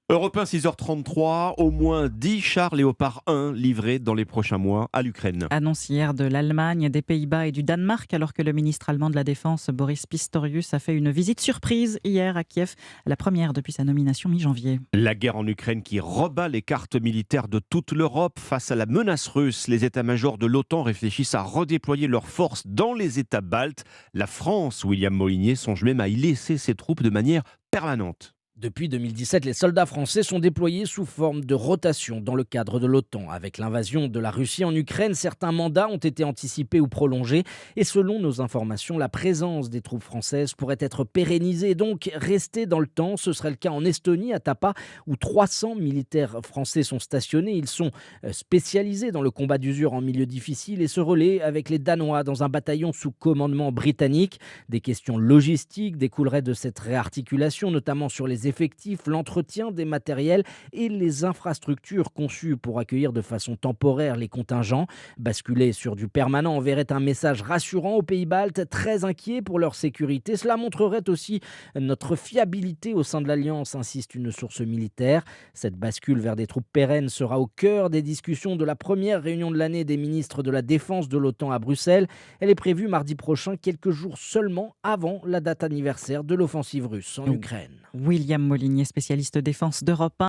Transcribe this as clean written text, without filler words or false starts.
Europe 1, 6h33, au moins 10 chars Léopard 1 livrés dans les prochains mois à l'Ukraine. Annonce hier de l'Allemagne, des Pays-Bas et du Danemark, alors que le ministre allemand de la Défense, Boris Pistorius, a fait une visite surprise hier à Kiev, la première depuis sa nomination mi-janvier. La guerre en Ukraine qui rebat les cartes militaires de toute l'Europe face à la menace russe. Les états-majors de l'OTAN réfléchissent à redéployer leurs forces dans les États baltes. La France, William Molinier, songe même à y laisser ses troupes de manière permanente. Depuis 2017, les soldats français sont déployés sous forme de rotation dans le cadre de l'OTAN. Avec l'invasion de la Russie en Ukraine, certains mandats ont été anticipés ou prolongés. Et selon nos informations, la présence des troupes françaises pourrait être pérennisée, donc rester dans le temps. Ce serait le cas en Estonie, à Tapa, où 300 militaires français sont stationnés. Ils sont spécialisés dans le combat d'usure en milieu difficile et se relaient avec les Danois dans un bataillon sous commandement britannique. Des questions logistiques découleraient de cette réarticulation, notamment sur les effectifs, l'entretien des matériels et les infrastructures conçues pour accueillir de façon temporaire les contingents. Basculer sur du permanent enverrait un message rassurant aux pays baltes, très inquiets pour leur sécurité. Cela montrerait aussi notre fiabilité au sein de l'Alliance, insiste une source militaire. Cette bascule vers des troupes pérennes sera au cœur des discussions de la première réunion de l'année des ministres de la Défense de l'OTAN à Bruxelles. Elle est prévue mardi prochain, quelques jours seulement avant la date anniversaire de l'offensive russe en Ukraine. William Molinier, spécialiste défense d'Europe 1.